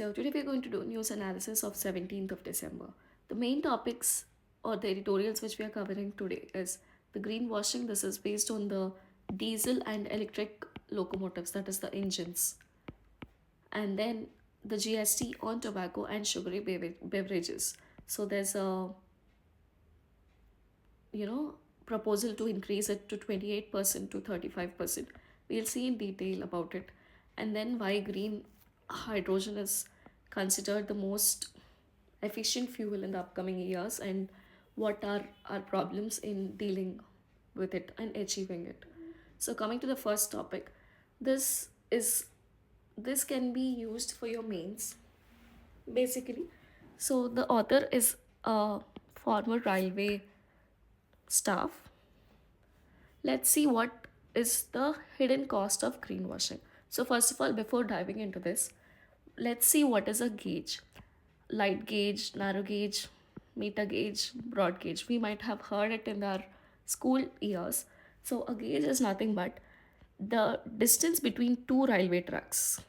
So today we're going to do news analysis of 17th of December. The main topics or the editorials which we are covering today is the greenwashing. This is based on the diesel and electric locomotives, that is the engines. And then the GST on tobacco and sugary beverages. So there's a you know proposal to increase it to 28% to 35%. We'll see in detail about it. And then why green hydrogen is considered the most efficient fuel in the upcoming years, and what are our problems in dealing with it and achieving it. So coming to the first topic, this is this can be used for your mains basically. So the author is a former railway staff. Let's see what is the hidden cost of greenwashing. So, first of all, before diving into this, let's see what is a gauge. Light gauge, narrow gauge, meter gauge, broad gauge. We might have heard it in our school years. So, a gauge is nothing but the distance between two railway tracks.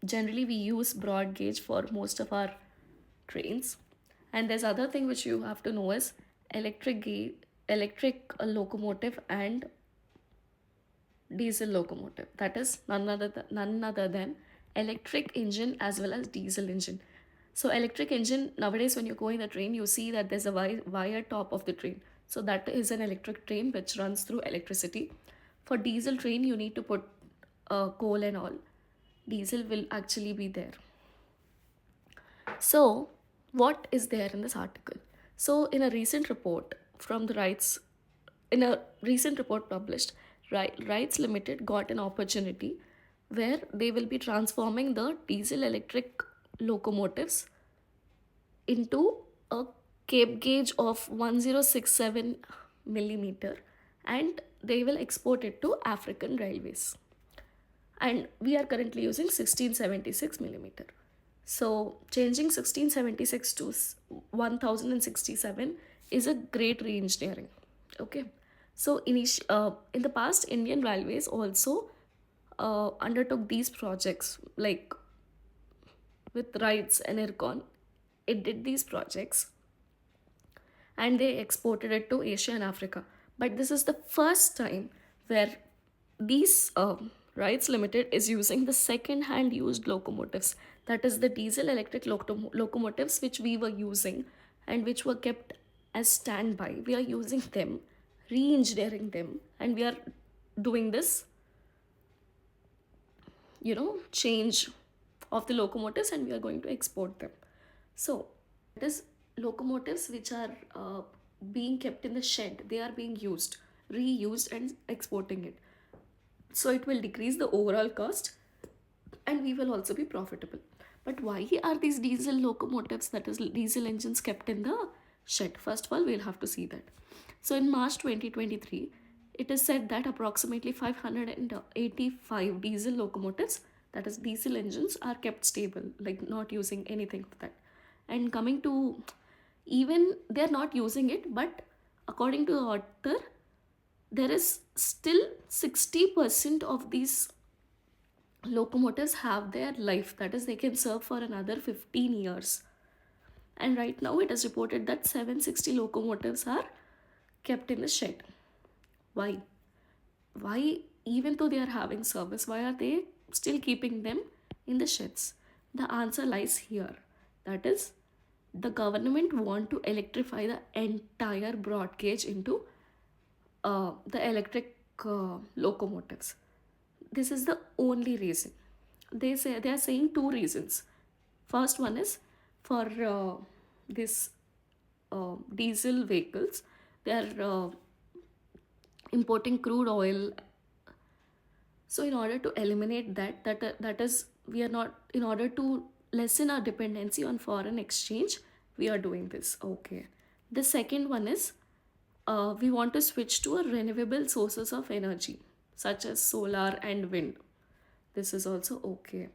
Generally, we use broad gauge for most of our trains. And there's other thing which you have to know is electric locomotive and diesel locomotive. That is none other than electric engine as well as diesel engine. So electric engine, nowadays when you go in the train, you see that there's a wire top of the train. So that is an electric train which runs through electricity. For diesel train, you need to put coal and all. Diesel will actually be there. So, what is there in this article? So, in a recent report published, Rights Limited got an opportunity where they will be transforming the diesel electric locomotives into a Cape gauge of 1067 millimeter, and they will export it to African railways. And we are currently using 1676 millimeter. So changing 1676 to 1067 is a great re-engineering. Okay. So in the past, Indian Railways also undertook these projects, like with Rights and Ircon. It did these projects and they exported it to Asia and Africa. But this is the first time where these Rights Limited is using the second hand used locomotives. That is the diesel electric locomotives which we were using and which were kept as standby. We are using them, re engineering them, and we are doing this, change of the locomotives, and we are going to export them. So, it is locomotives which are being kept in the shed, they are being used, reused, and exporting it. So, it will decrease the overall cost and we will also be profitable. But why are these diesel locomotives, that is diesel engines, kept in the shed? First of all, we'll have to see that. So, in March 2023, it is said that approximately 585 diesel locomotives, that is diesel engines, are kept stable, like not using anything of that. And coming to, even they're not using it, but according to the author, there is still 60% of these locomotives have their life, that is they can serve for another 15 years. And right now it is reported that 760 locomotives are kept in the shed. Why even though they are having service, why are they still keeping them in the sheds? The answer lies here, that is the government want to electrify the entire broad gauge into the electric locomotives. This is the only reason. They are saying two reasons. First one is for this diesel vehicles, they are importing crude oil. So in order to eliminate that is, we are not, in order to lessen our dependency on foreign exchange, we are doing this. Okay. The second one is we want to switch to a renewable sources of energy such as solar and wind. This is also okay.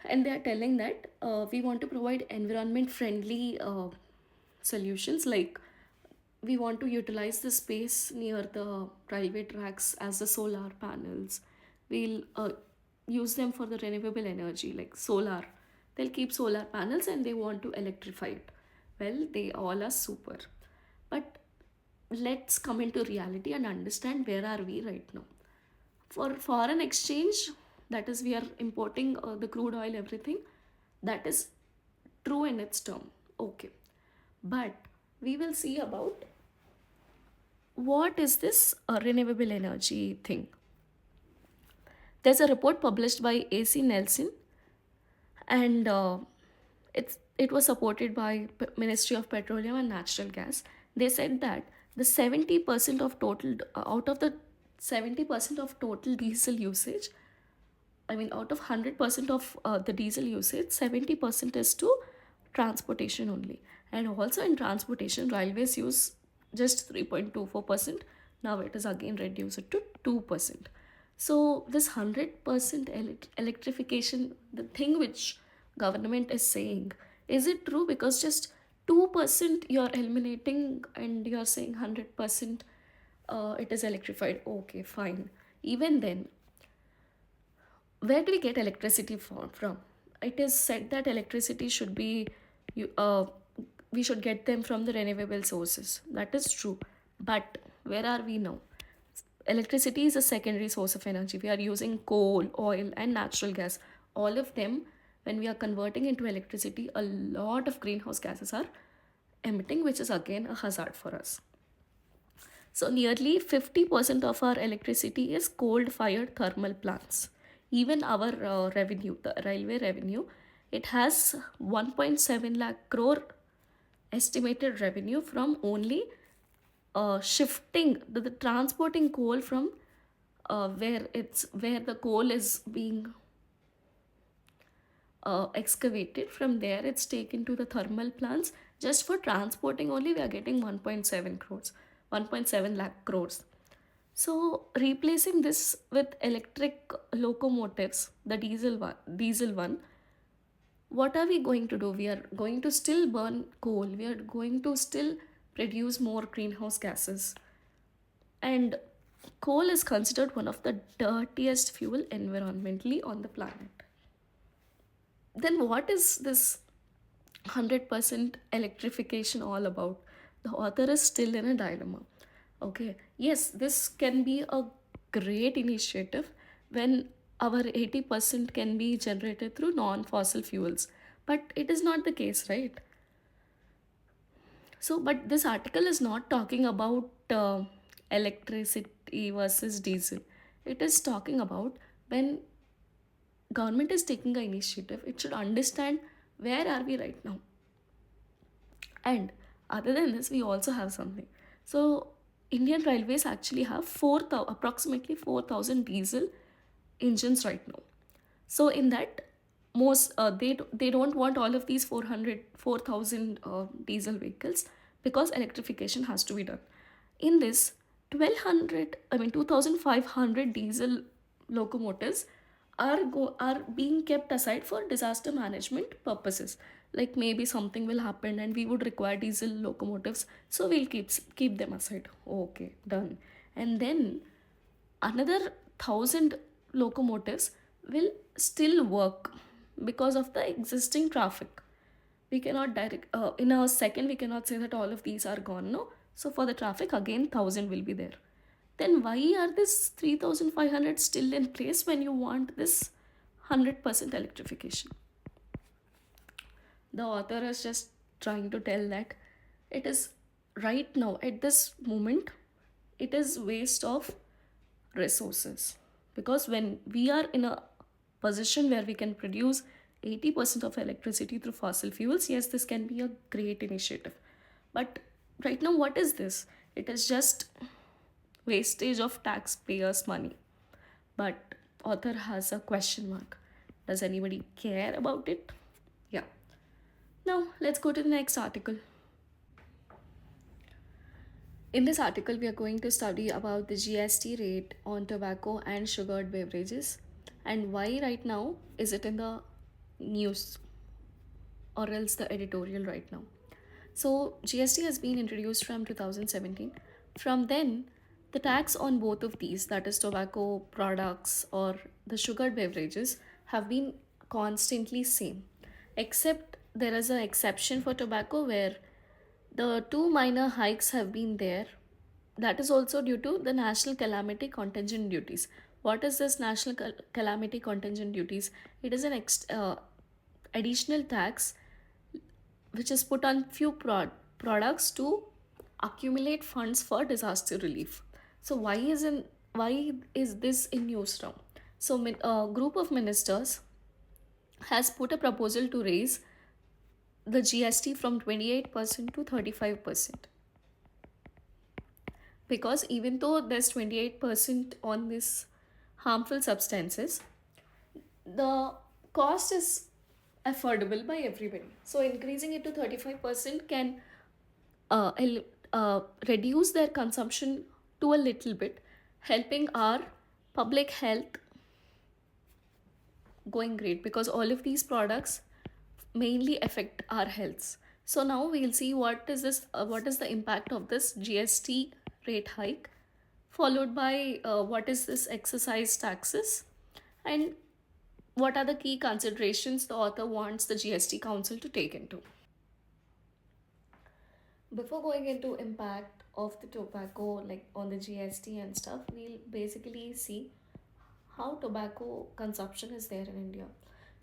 And they are telling that we want to provide environment friendly solutions, like we want to utilize the space near the railway tracks as the solar panels. We'll use them for the renewable energy like solar. They'll keep solar panels and they want to electrify it. Well, they all are super. But let's come into reality and understand where are we right now. For foreign exchange, that is, we are importing the crude oil, everything, that is true in its term. Okay. But we will see about what is this renewable energy thing. There's a report published by AC Nelson, and it was supported by Ministry of Petroleum and Natural Gas. They said that the 70% of total out of the 70% of total diesel usage, I mean, out of 100% of the diesel usage, 70% is to transportation only. And also in transportation, railways use just 3.24%. Now it is again reduced to 2%. So this 100% electrification, the thing which government is saying, is it true? Because just 2% you're eliminating and you're saying 100% it is electrified. Okay, fine. Even then, where do we get electricity from? It is said that electricity should be, you, we should get them from the renewable sources. That is true. But where are we now? Electricity is a secondary source of energy. We are using coal, oil, and natural gas. All of them, when we are converting into electricity, a lot of greenhouse gases are emitting, which is again a hazard for us. So, nearly 50% of our electricity is coal fired thermal plants. Even our revenue, the railway revenue, it has 1.7 lakh crore estimated revenue from only shifting the transporting coal from where the coal is being excavated. From there it's taken to the thermal plants. Just for transporting only we are getting 1.7 crores, 1.7 lakh crores. So replacing this with electric locomotives, the diesel one, what are we going to do? We are going to still burn coal. We are going to still produce more greenhouse gases. And coal is considered one of the dirtiest fuel environmentally on the planet. Then what is this 100% electrification all about? The author is still in a dilemma. Okay, yes, this can be a great initiative when our 80% can be generated through non fossil fuels, but it is not the case, right? So, but this article is not talking about electricity versus diesel. It is talking about when government is taking an initiative, it should understand where are we right now. And other than this, we also have something. So, Indian Railways actually have approximately 4,000 diesel engines right now. So, in that, they don't want all of these 4,000 diesel vehicles because electrification has to be done. In this, 1,200, I mean 2,500 diesel locomotives are being kept aside for disaster management purposes. Like maybe something will happen and we would require diesel locomotives, so we'll keep them aside. Okay, done. And then another 1,000 locomotives will still work because of the existing traffic. We cannot in a second we cannot say that all of these are gone, no. So for the traffic again 1,000 will be there. Then why are this 3,500 still in place when you want this 100% electrification? The author is just trying to tell that it is right now at this moment it is waste of resources, because when we are in a position where we can produce 80% of electricity through fossil fuels, yes, this can be a great initiative. But right now, what is this? It is just wastage of taxpayers' money. But author has a question mark. Does anybody care about it? Yeah. Now, let's go to the next article. In this article, we are going to study about the GST rate on tobacco and sugared beverages and why right now is it in the news or else the editorial right now. So, GST has been introduced from 2017. From then, The tax on both of these, that is tobacco products or the sugared beverages, have been constantly same. Except there is an exception for tobacco where the two minor hikes have been there. That is also due to the national calamity contingent duties. What is this national calamity contingent duties? It is an additional tax which is put on few products to accumulate funds for disaster relief. So why is this in news now? So a group of ministers has put a proposal to raise the GST from 28% to 35%, because even though there's 28% on this harmful substances, the cost is affordable by everybody. So increasing it to 35% can reduce their consumption to a little bit, helping our public health going great, because all of these products mainly affect our healths. So now we'll see what is the impact of this GST rate hike, followed by what is this exercise taxes, and what are the key considerations the author wants the GST Council to take into. Before going into impact of the tobacco, like on the GST and stuff, we'll basically see how tobacco consumption is there in India.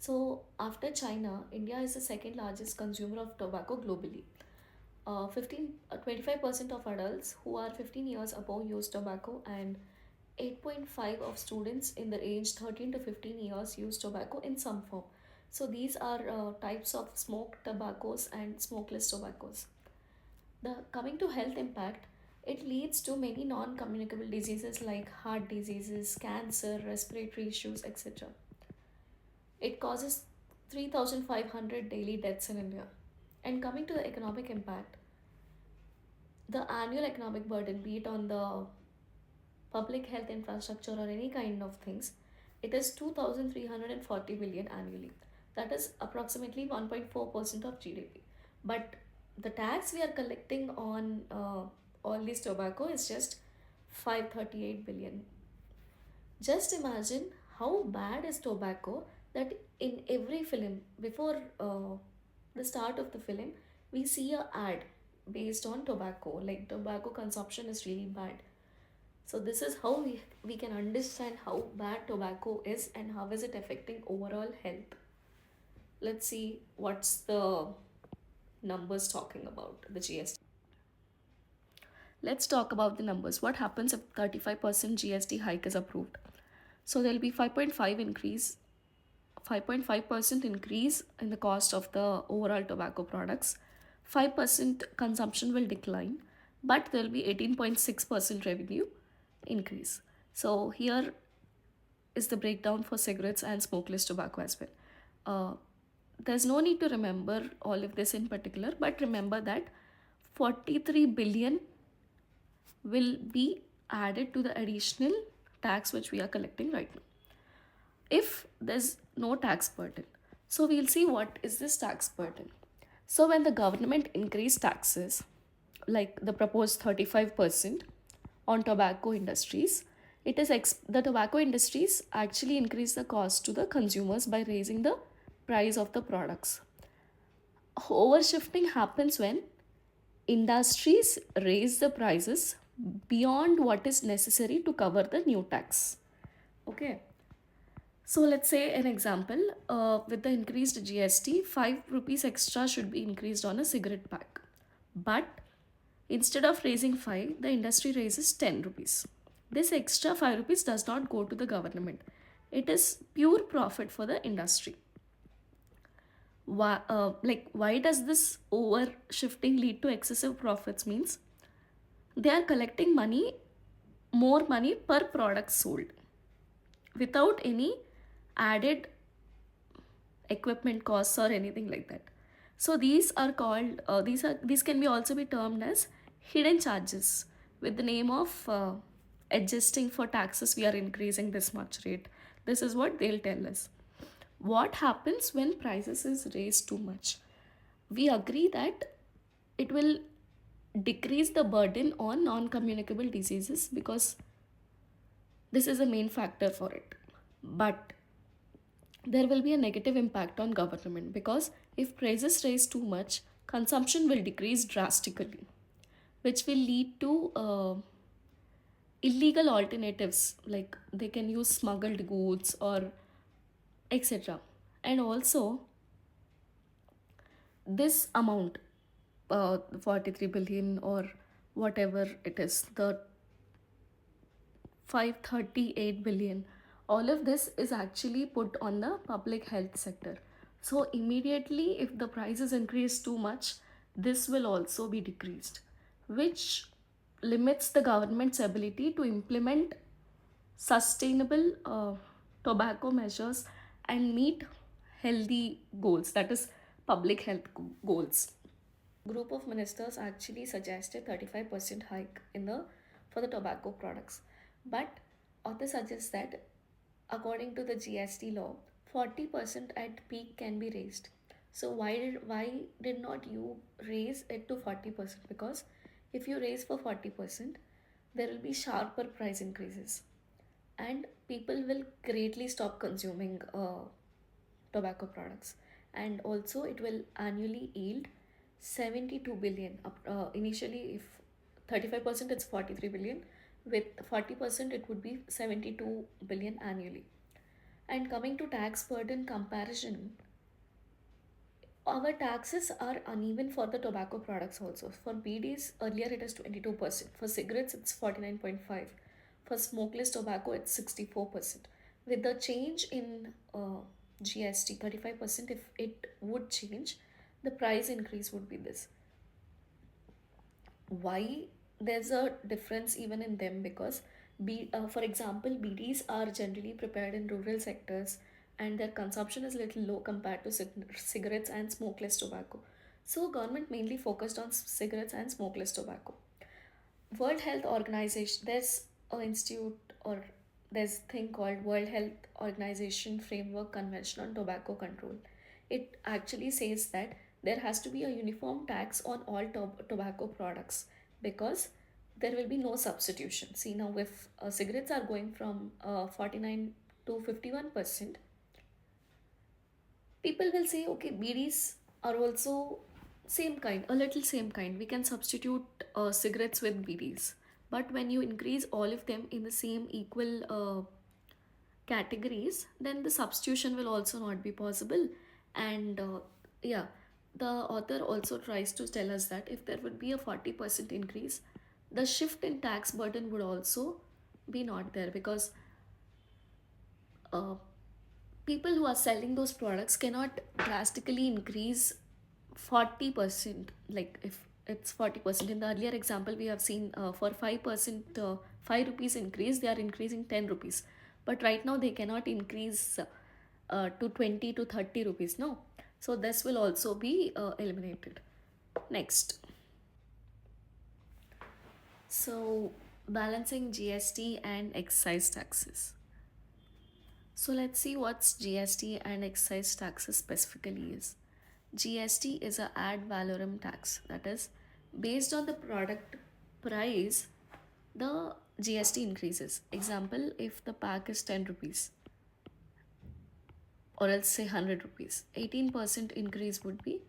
So after China, India is the second largest consumer of tobacco globally. 25% of adults who are 15 years above use tobacco, and 8.5 of students in the age 13 to 15 years use tobacco in some form. So these are types of smoked tobaccos and smokeless tobaccos. The coming to health impact, it leads to many non-communicable diseases like heart diseases, cancer, respiratory issues, etc. It causes 3,500 daily deaths in India. And coming to the economic impact, the annual economic burden, be it on the public health infrastructure or any kind of things, it is 2,340 billion annually. That is approximately 1.4% of GDP. But the tax we are collecting on all this tobacco is just 538 billion. Just imagine how bad is tobacco that in every film, before the start of the film, we see a ad based on tobacco. Like tobacco consumption is really bad. So this is how we can understand how bad tobacco is and how is it affecting overall health. Let's see what's the numbers talking about the GST. Let's talk about the numbers. What happens if 35% GST hike is approved? So there'll be 5.5% increase in the cost of the overall tobacco products. 5% consumption will decline, but there'll be 18.6% revenue increase. So here is the breakdown for cigarettes and smokeless tobacco as well. There's no need to remember all of this in particular, but remember that 43 billion will be added to the additional tax which we are collecting right now if there's no tax burden. So we'll see what is this tax burden. So when the government increased taxes, like the proposed 35% on tobacco industries, it is the tobacco industries actually increase the cost to the consumers by raising the price of the products. Overshifting happens when industries raise the prices beyond what is necessary to cover the new tax. Okay. So let's say an example, with the increased GST, 5 rupees extra should be increased on a cigarette pack. But instead of raising 5, the industry raises 10 rupees. This extra 5 rupees does not go to the government. It is pure profit for the industry. Why does this over shifting lead to excessive profits? Means they are collecting more money per product sold without any added equipment costs or anything like that. So these are called these can be also be termed as hidden charges, with the name of adjusting for taxes we are increasing this much rate. This is what they'll tell us. What happens when prices is raised too much? We agree that it will decrease the burden on non-communicable diseases, because this is a main factor for it. But there will be a negative impact on government, because if prices rise too much, consumption will decrease drastically, which will lead to illegal alternatives, like they can use smuggled goods or etc. And also, this amount, 43 billion or whatever it is, the 538 billion, all of this is actually put on the public health sector. So immediately if the prices increase too much, this will also be decreased, which limits the government's ability to implement sustainable tobacco measures and meet healthy goals, that is public health goals. Group of ministers actually suggested 35% hike in the for the tobacco products, but author suggests that according to the GST law, 40% at peak can be raised. So why did not you raise it to 40%? Because if you raise for 40%, there will be sharper price increases, and people will greatly stop consuming tobacco products. And also it will annually yield 72 billion initially. If 35% it's 43 billion, with 40% it would be 72 billion annually. And coming to tax burden comparison, our taxes are uneven for the tobacco products also. For BDs, earlier it is 22%. For cigarettes, it's 49.5. For smokeless tobacco, it's 64%. With the change in GST, 35%, if it would change, the price increase would be this. Why there's a difference even in them? Because for example, BDs are generally prepared in rural sectors, and their consumption is little low compared to cigarettes and smokeless tobacco. So government mainly focused on cigarettes and smokeless tobacco. World Health Organization, there's a institute, or there's thing called World Health Organization Framework Convention on Tobacco Control. It actually says that there has to be a uniform tax on all tobacco products, because there will be no substitution. See, now if cigarettes are going from 49 to 51%, people will say, okay, BDs are also same kind, a little same kind. We can substitute cigarettes with BDs. But when you increase all of them in the same equal categories, then the substitution will also not be possible. And yeah, the author also tries to tell us that if there would be a 40% increase, the shift in tax burden would also be not there, because uh, people who are selling those products cannot drastically increase 40%. Like if it's 40%, in the earlier example we have seen, for 5%, 5 rupees increase, they are increasing 10 rupees. But right now they cannot increase to 20 to 30 rupees, no. So this will also be eliminated. Next, so balancing GST and excise taxes. So let's see what's GST and excise taxes specifically is. GST is a ad valorem tax, that is based on the product price, the GST increases. Example, if the pack is 10 rupees, or else say 100 rupees, 18% increase would be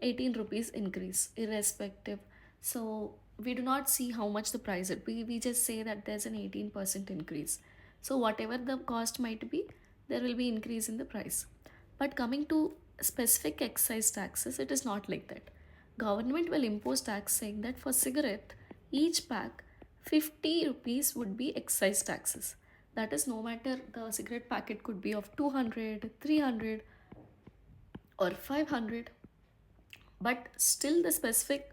18 rupees increase irrespective. So we do not see how much the price it, we just say that there's an 18% increase. So whatever the cost might be, there will be increase in the price. But coming to specific excise taxes, it is not like that. Government will impose tax saying that for cigarette, each pack 50 rupees would be excise taxes. That is, no matter the cigarette packet could be of 200, 300, or 500, but still the specific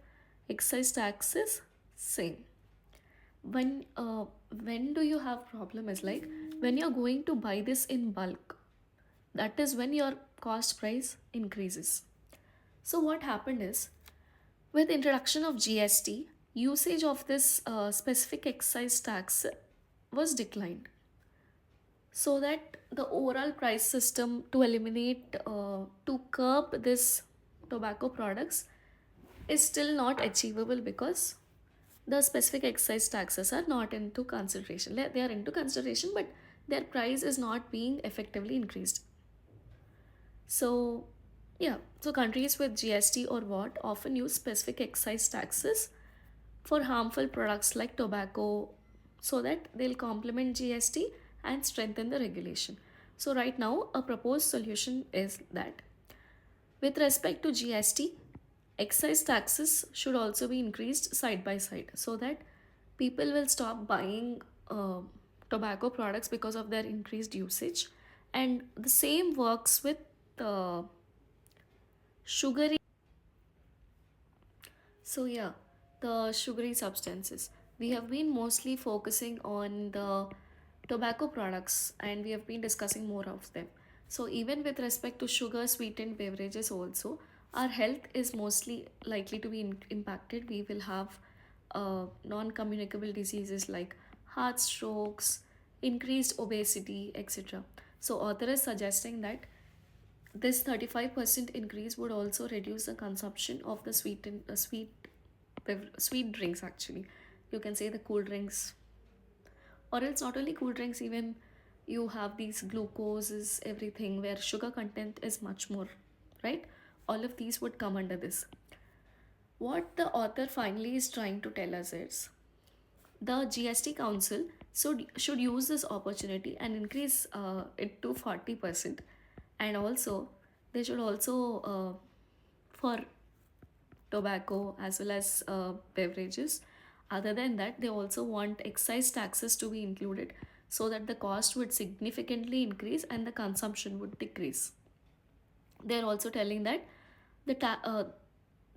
excise tax is same. When do you have problem is like when you're going to buy this in bulk, that is when your cost price increases. So what happened is, with introduction of GST, usage of this specific excise tax was declined, so that the overall price system to eliminate to curb this tobacco products is still not achievable, because the specific excise taxes are not into consideration. They are into consideration, but their price is not being effectively increased. So, yeah, so countries with GST or what often use specific excise taxes for harmful products like tobacco so that they'll complement GST and strengthen the regulation. So, right now, a proposed solution is that with respect to GST, excise taxes should also be increased side by side so that people will stop buying tobacco products because of their increased usage. And the same works with uh, sugary. So, yeah, the sugary substances. We have been mostly focusing on the tobacco products and we have been discussing more of them. So, even with respect to sugar sweetened beverages, also, our health is mostly likely to be impacted. We will have non communicable diseases like heart strokes, increased obesity, etc. So, author is suggesting that this 35% increase would also reduce the consumption of the sweet drinks actually. You can say the cool drinks, or else not only cool drinks, even you have these glucoses, everything where sugar content is much more, right? All of these would come under this. What the author finally is trying to tell us is the GST Council should use this opportunity and increase it to 40%. And also, they should also, for tobacco as well as beverages, other than that, they also want excise taxes to be included so that the cost would significantly increase and the consumption would decrease. They're also telling that the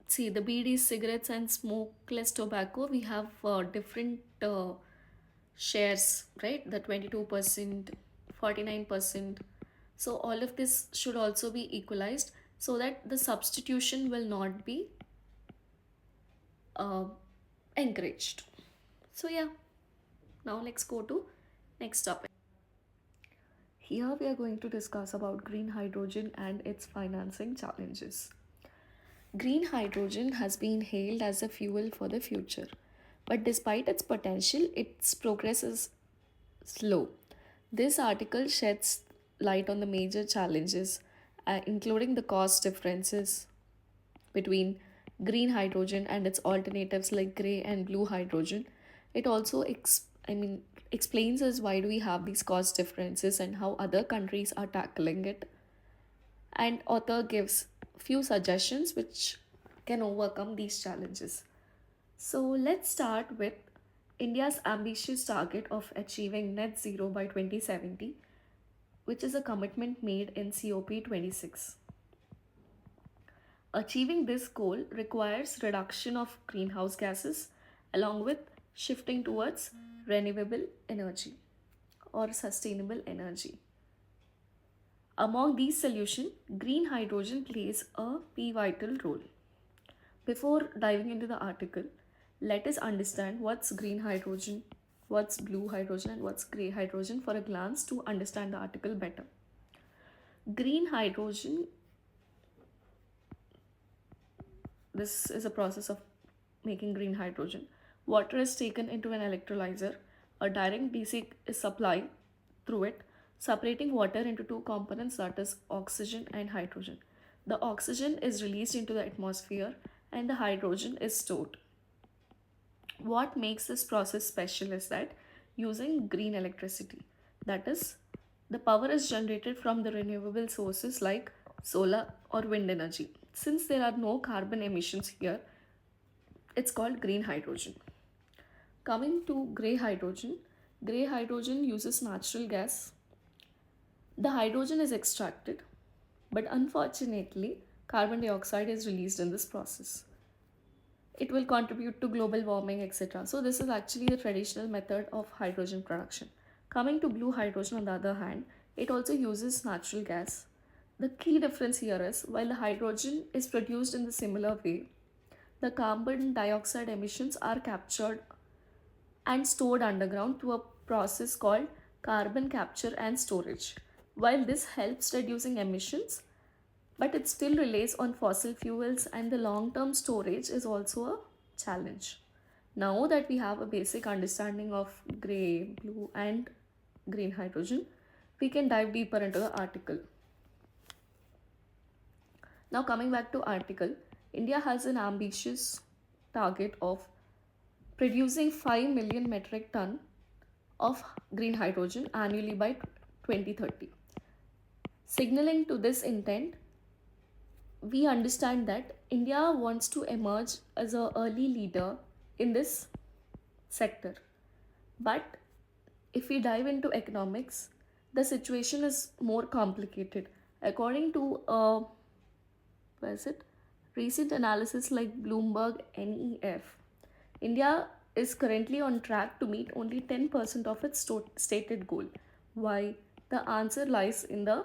see the BD cigarettes and smokeless tobacco, we have different shares, right? The 22%, 49%. So all of this should also be equalized so that the substitution will not be uh, encouraged. So yeah, now let's go to next topic. Here we are going to discuss about green hydrogen and its financing challenges. Green hydrogen has been hailed as a fuel for the future, but despite its potential, its progress is slow. This article sheds light on the major challenges, including the cost differences between green hydrogen and its alternatives like gray and blue hydrogen. It also explains us why do we have these cost differences and how other countries are tackling it. And author gives few suggestions which can overcome these challenges. So let's start with India's ambitious target of achieving net zero by 2070, which is a commitment made in COP26. Achieving this goal requires reduction of greenhouse gases along with shifting towards renewable energy or sustainable energy. Among these solutions, green hydrogen plays a pivotal role. Before diving into the article, let us understand what's green hydrogen, what's blue hydrogen, and what's gray hydrogen for a glance to understand the article better. Green hydrogen, this is a process of making green hydrogen. Water is taken into an electrolyzer. A direct DC is supplied through it, separating water into two components, that is oxygen and hydrogen. The oxygen is released into the atmosphere and the hydrogen is stored. What makes this process special is that using green electricity, that is, the power is generated from the renewable sources like solar or wind energy. Since there are no carbon emissions here, it's called green hydrogen. Coming to gray hydrogen uses natural gas. The hydrogen is extracted, but unfortunately, carbon dioxide is released in this process. It will contribute to global warming, etc. So, this is actually the traditional method of hydrogen production. Coming to blue hydrogen, on the other hand, it also uses natural gas. The key difference here is while the hydrogen is produced in the similar way, the carbon dioxide emissions are captured and stored underground through a process called carbon capture and storage. While this helps reducing emissions, but it still relies on fossil fuels and the long term storage is also a challenge. Now that we have a basic understanding of gray, blue, and green hydrogen, we can dive deeper into the article. Now, coming back to article, India has an ambitious target of producing 5 million metric ton of green hydrogen annually by 2030. Signaling to this intent, we understand that India wants to emerge as an early leader in this sector. But if we dive into economics, the situation is more complicated. According to where is it? Recent analysis like Bloomberg NEF, India is currently on track to meet only 10% of its stated goal. Why? The answer lies in the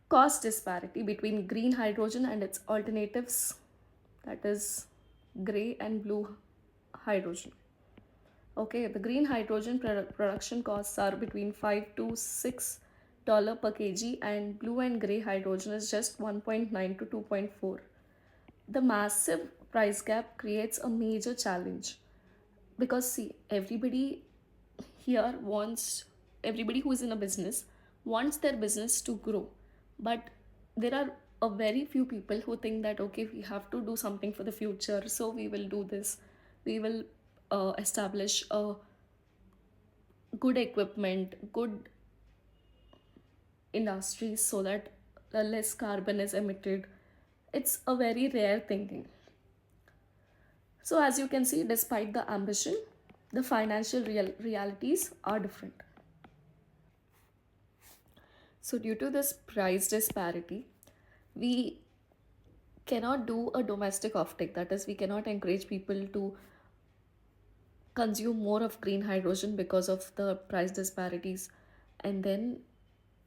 cost disparity between green hydrogen and its alternatives, that is gray and blue hydrogen. Okay, the green hydrogen production costs are between 5 to 6 dollar per kg, and blue and gray hydrogen is just 1.9 to 2.4. The massive price gap creates a major challenge because see, here wants everybody who is in a business wants their business to grow, but there are a very few people who think that okay, we have to do something for the future, so we will do this. We will establish a good equipment, good industries, so that less carbon is emitted. It's a very rare thinking. So as you can see, despite the ambition, the financial realities are different. So due to this price disparity, we cannot do a domestic offtake. That is, we cannot encourage people to consume more of green hydrogen because of the price disparities. And then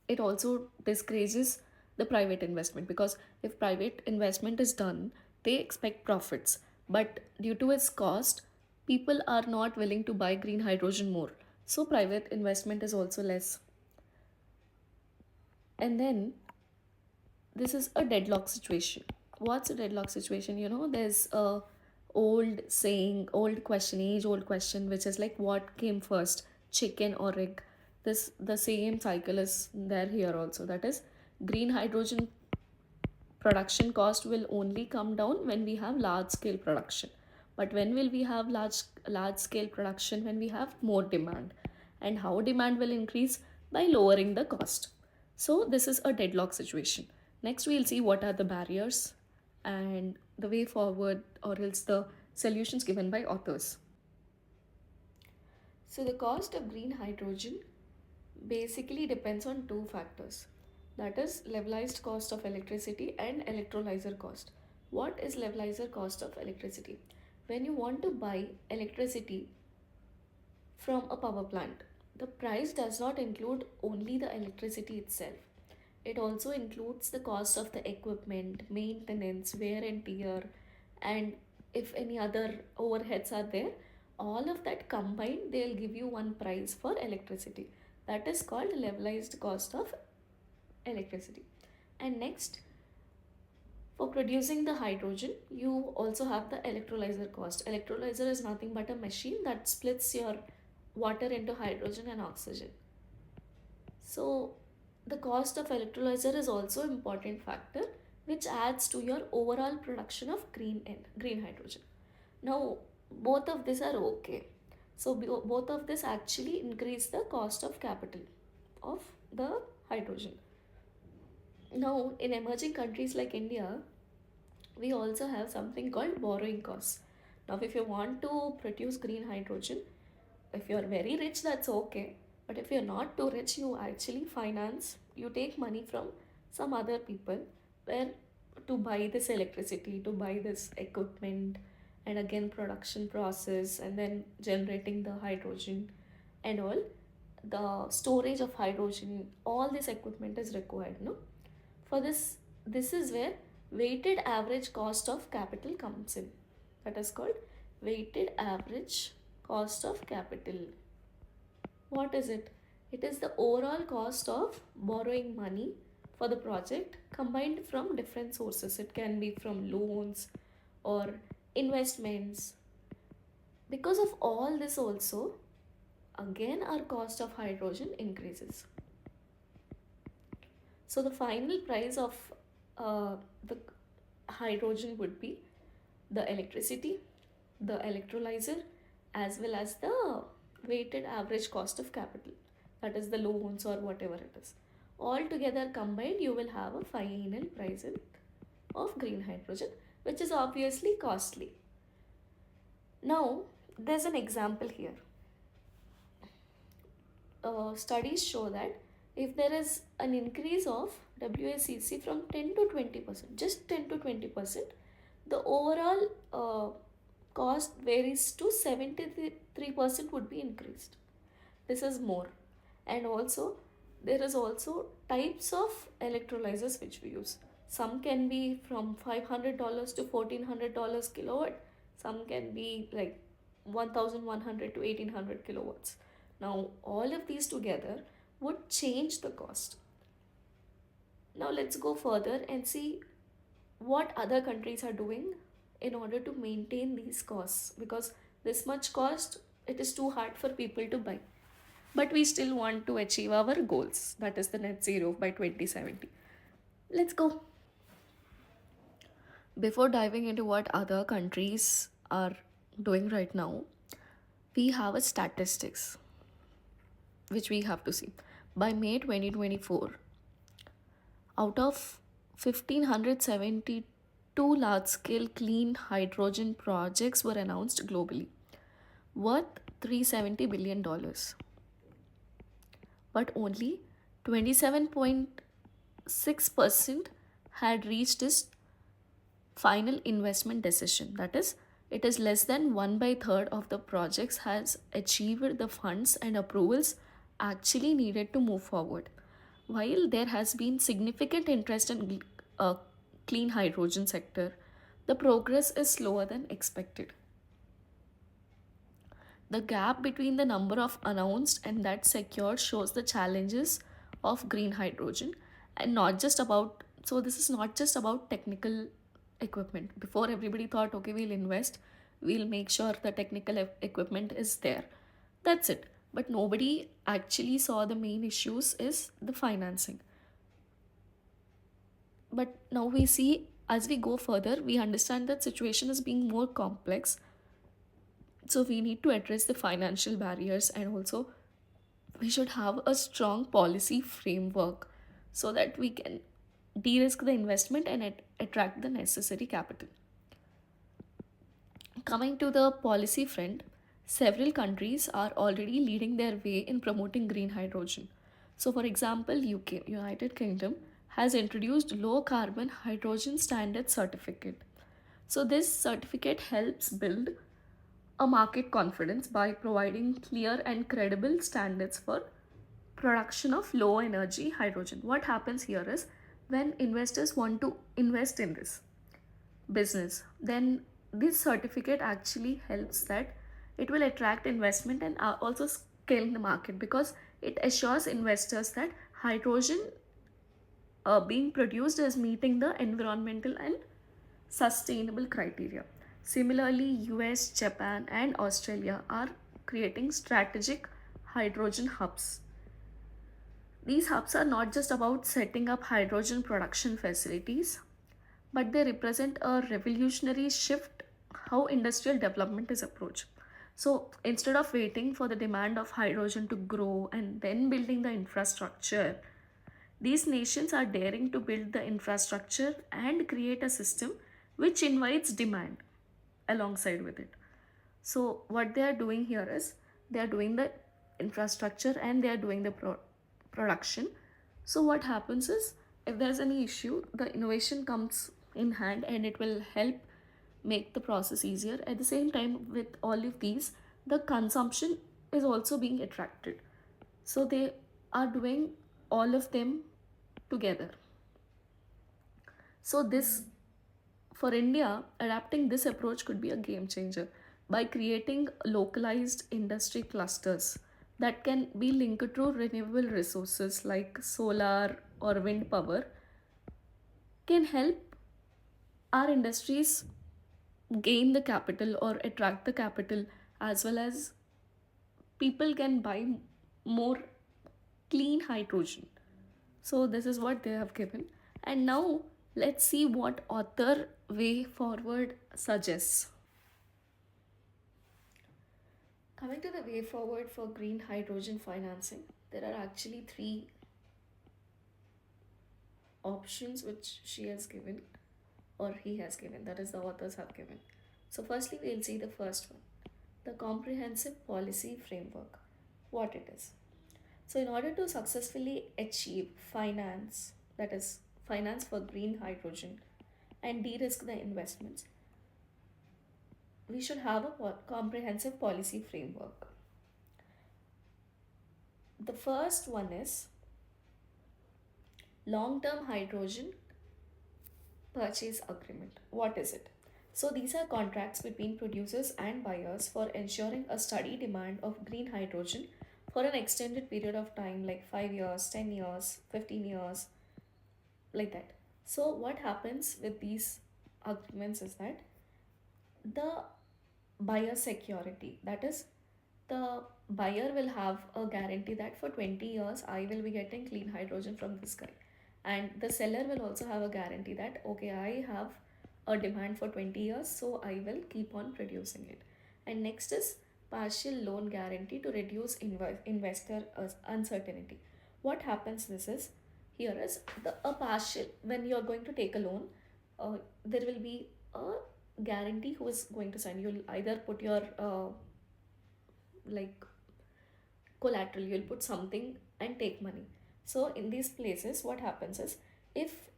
it also discourages the private investment, because if private investment is done, they expect profits. But due to its cost, people are not willing to buy green hydrogen more. So private investment is also less. And then this is a deadlock situation. What's a deadlock situation? There's a old saying, old question, age old question, which is like, what came first, chicken or egg? This the same cycle is there here also. That is, green hydrogen production cost will only come down when we have large scale production. But when will we have large scale production? When we have more demand. And how demand will increase? By lowering the cost. So this is a deadlock situation. Next we'll see what are the barriers and the way forward, or else the solutions given by authors. So the cost of green hydrogen basically depends on two factors, that is levelized cost of electricity and electrolyzer cost. What is levelized cost of electricity? When you want to buy electricity from a power plant, the price does not include only the electricity itself. It also includes the cost of the equipment, maintenance, wear and tear, and if any other overheads are there, all of that combined, they'll give you one price for electricity. That is called levelized cost of electricity. And next, for producing the hydrogen, you also have the electrolyzer cost. Electrolyzer is nothing but a machine that splits your water into hydrogen and oxygen. So the cost of electrolyzer is also an important factor, which adds to your overall production of green hydrogen. Now both of these are okay. So both of this actually increase the cost of capital of the hydrogen. Now in emerging countries like India, we also have something called borrowing costs. Now if you want to produce green hydrogen, if you're very rich, that's okay. But if you're not too rich, you actually you take money from some other people where to buy this electricity, to buy this equipment, and again production process, and then generating the hydrogen and all. The storage of hydrogen, all this equipment is required, no? For this is where weighted average cost of capital comes in. That is called weighted average cost of capital. What is it? It is the overall cost of borrowing money for the project combined from different sources. It can be from loans or investments. Because of all this also, again our cost of hydrogen increases. So the final price of the hydrogen would be the electricity, the electrolyzer, as well as the weighted average cost of capital, that is the loans or whatever it is. All together combined, you will have a final price of green hydrogen, which is obviously costly. Now, there's an example here. Studies show that if there is an increase of WACC from 10 to 20%, just 10 to 20%, the overall cost varies to 73% would be increased. This is more. And also, there is also types of electrolyzers which we use. Some can be from $500 to $1,400 kilowatt. Some can be like 1,100 to 1,800 kilowatts. Now, all of these together would change the cost. Now, let's go further and see what other countries are doing in order to maintain these costs, because this much cost, it is too hard for people to buy, but we still want to achieve our goals, that is the net zero by 2070. Let's go. Before diving into what other countries are doing right now, we have a statistics which we have to see. By May 2024, out of 1,572 large scale clean hydrogen projects were announced globally, worth $370 billion. But only 27.6% had reached its final investment decision. That is, it is less than 1 by third of the projects has achieved the funds and approvals actually needed to move forward. While there has been significant interest in clean hydrogen sector, the progress is slower than expected. The gap between the number of announced and that secured shows the challenges of green hydrogen, and not just about, so this is not just about technical equipment. Before, everybody thought, okay, we'll invest, we'll make sure the technical equipment is there. That's it. But nobody actually saw the main issues is the financing. But now we see, as we go further, we understand that situation is being more complex. So we need to address the financial barriers, and also we should have a strong policy framework so that we can de-risk the investment and attract the necessary capital. Coming to the policy front, several countries are already leading their way in promoting green hydrogen. So, for example, UK, United Kingdom, has introduced low carbon hydrogen standard certificate. So, this certificate helps build a market confidence by providing clear and credible standards for production of low energy hydrogen. What happens here is, when investors want to invest in this business, then this certificate actually helps that it will attract investment and also scale the market, because it assures investors that hydrogen being produced is meeting the environmental and sustainable criteria. Similarly, US, Japan, and Australia are creating strategic hydrogen hubs. These hubs are not just about setting up hydrogen production facilities, but they represent a revolutionary shift how industrial development is approached. So instead of waiting for the demand of hydrogen to grow and then building the infrastructure, these nations are daring to build the infrastructure and create a system which invites demand alongside with it. So what they are doing here is, they are doing the infrastructure and they are doing the production. So what happens is, if there's any issue, the innovation comes in hand and it will help make the process easier. At the same time, with all of these, the consumption is also being attracted. So they are doing all of them together. So this, for India, adapting this approach could be a game changer by creating localized industry clusters that can be linked to renewable resources like solar or wind power, can help our industries gain the capital or attract the capital as well as people can buy more clean hydrogen. So this is what they have given. And now let's see what author way forward suggests. Coming to the way forward for green hydrogen financing, there are actually three options which she has given, or he has given, that is, the authors have given. So, firstly, we'll see the first one, the comprehensive policy framework, what it is. So, in order to successfully achieve finance, that is, finance for green hydrogen, and de risk the investments, we should have a comprehensive policy framework. The first one is long term hydrogen purchase agreement. What is it? So, these are contracts between producers and buyers for ensuring a steady demand of green hydrogen for an extended period of time, like 5 years, 10 years, 15 years, like that. So, what happens with these agreements is that the buyer security, that is, the buyer will have a guarantee that for 20 years I will be getting clean hydrogen from this guy, and the seller will also have a guarantee that okay, I have a demand for 20 years, so I will keep on producing it. And next is partial loan guarantee to reduce investor uncertainty. What happens, this is, here is the a partial, when you are going to take a loan, there will be a guarantee who is going to sign. You'll either put your like collateral, you'll put something and take money. So in these places what happens is, if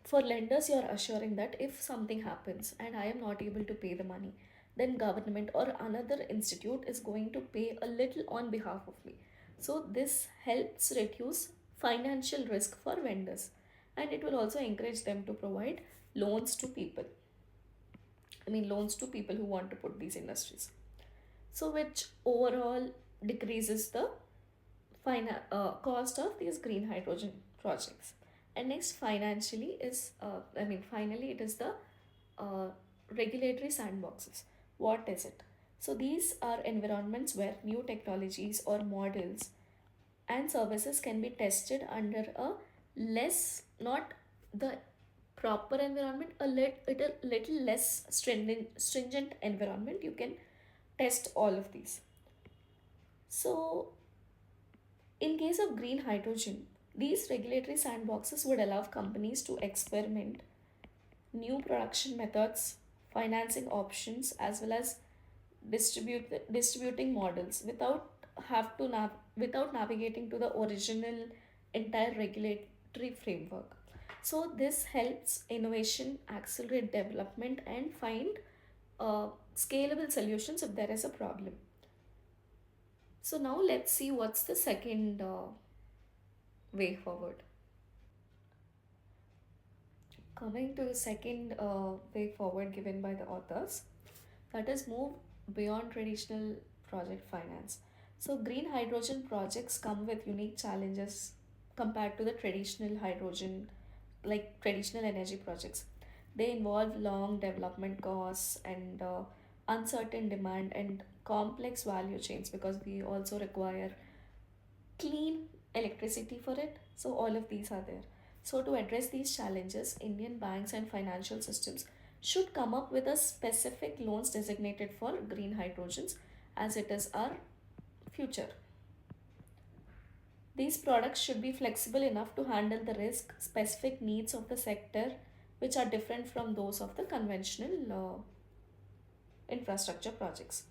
for lenders you're assuring that if something happens and I am not able to pay the money, then government or another institute is going to pay a little on behalf of me. So this helps reduce financial risk for vendors, and it will also encourage them to provide loans to people, I mean loans to people who want to put these industries, so which overall decreases the cost of these green hydrogen projects. And next, financially is finally it is the uh, regulatory sandboxes. What is it? So these are environments where new technologies or models and services can be tested under a less, not the proper environment, little less stringent environment. You can test all of these. So in case of green hydrogen, these regulatory sandboxes would allow companies to experiment new production methods, financing options, as well as distributing models without without navigating to the original entire regulatory framework. So this helps innovation accelerate development and find scalable solutions if there is a problem. So now let's see what's the second way forward. Coming to the second way forward given by the authors, that is move beyond traditional project finance. So green hydrogen projects come with unique challenges compared to the traditional hydrogen, like traditional energy projects. They involve long development costs and uncertain demand and complex value chains, because we also require clean electricity for it. So all of these are there. So to address these challenges, Indian banks and financial systems should come up with a specific loans designated for green hydrogens, as it is our future. These products should be flexible enough to handle the risk specific needs of the sector, which are different from those of the conventional infrastructure projects.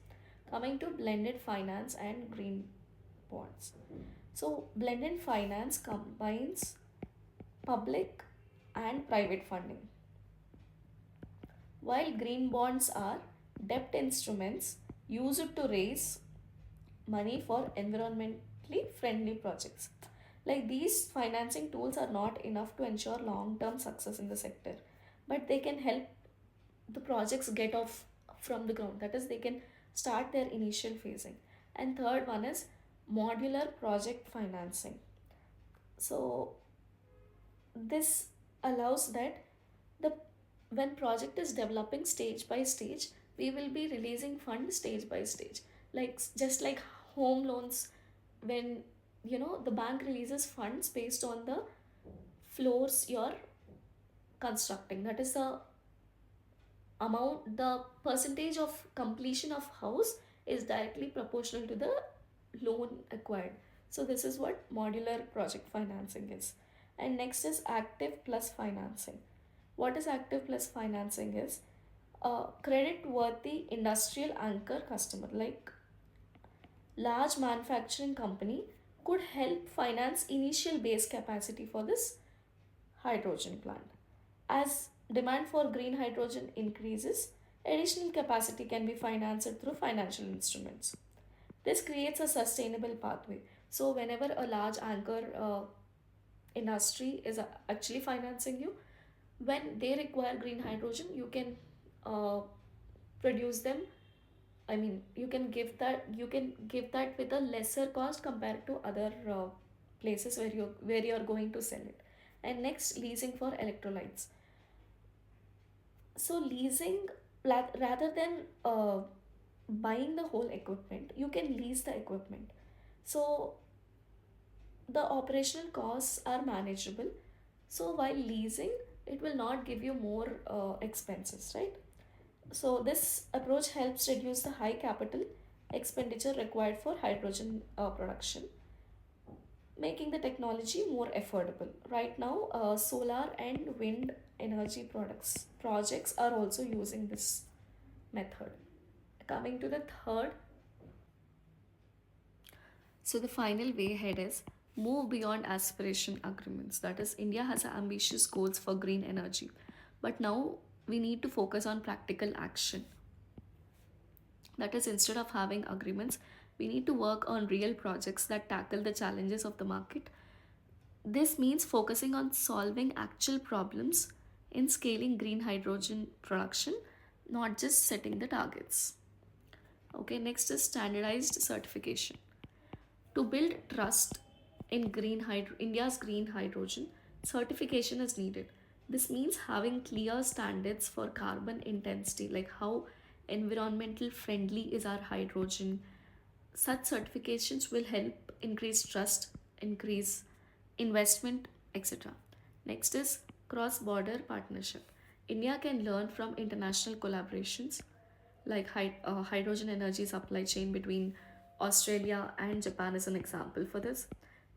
Coming to blended finance and green bonds. So, blended finance combines public and private funding, while green bonds are debt instruments used to raise money for environmentally friendly projects. Like, these financing tools are not enough to ensure long term success in the sector, but they can help the projects get off from the ground. That is, they can start their initial phasing. And third one is modular project financing. So this allows that the when project is developing stage by stage, we will be releasing funds stage by stage. like just like home loans, when the bank releases funds based on the floors you're constructing, that is the amount, the percentage of completion of house is directly proportional to the loan acquired. So this is what modular project financing is. And next is active plus financing. What is active plus financing is a credit worthy industrial anchor customer, like large manufacturing company could help finance initial base capacity for this hydrogen plant. As demand for green hydrogen increases, additional capacity can be financed through financial instruments. This creates a sustainable pathway. So, whenever a large anchor industry is actually financing you, when they require green hydrogen, you can uh, produce them. I mean, you can give that with a lesser cost compared to other places where you're going to sell it. And next, leasing for electrolytes. So leasing, rather than buying the whole equipment, you can lease the equipment. So the operational costs are manageable. So while leasing, it will not give you more expenses, right? So this approach helps reduce the high capital expenditure required for hydrogen production, making the technology more affordable. Right now, solar and wind energy products projects are also using this method. Coming to the third, so the final way ahead is move beyond aspiration agreements. That is, India has ambitious goals for green energy, but now we need to focus on practical action. That is, instead of having agreements, we need to work on real projects that tackle the challenges of the market. This means focusing on solving actual problems in scaling green hydrogen production, not just setting the targets. Okay, next is standardized certification. To build trust in India's green hydrogen, certification is needed. This means having clear standards for carbon intensity, like how environmental friendly is our hydrogen. Such certifications will help increase trust, increase investment, etc. Next is cross border partnership. India can learn from international collaborations like hydrogen energy supply chain between Australia and Japan is an example for this.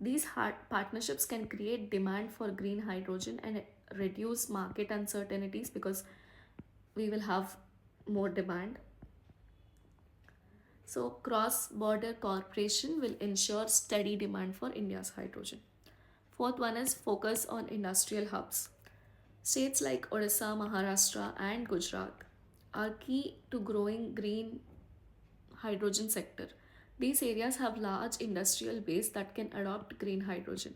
These partnerships can create demand for green hydrogen and reduce market uncertainties because we will have more demand. So, cross border cooperation will ensure steady demand for India's hydrogen. Fourth one is focus on industrial hubs. States like Odisha, Maharashtra, and Gujarat are key to growing green hydrogen sector. These areas have large industrial base that can adopt green hydrogen.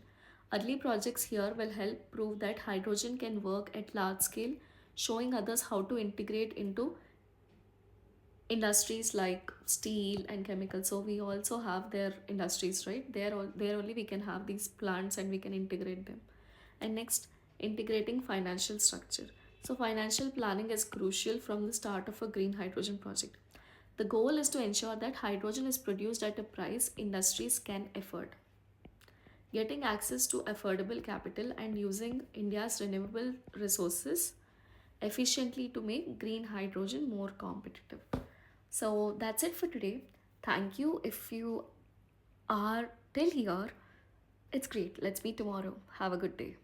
Early projects here will help prove that hydrogen can work at large scale, showing others how to integrate into industries like steel and chemicals. So we also have their industries, right? There only we can have these plants and we can integrate them. And next, integrating financial structure. So financial planning is crucial from the start of a green hydrogen project. The goal is to ensure that hydrogen is produced at a price industries can afford. Getting access to affordable capital and using India's renewable resources efficiently to make green hydrogen more competitive. So that's it for today. Thank you. If you are till here, it's great. Let's meet tomorrow. Have a good day.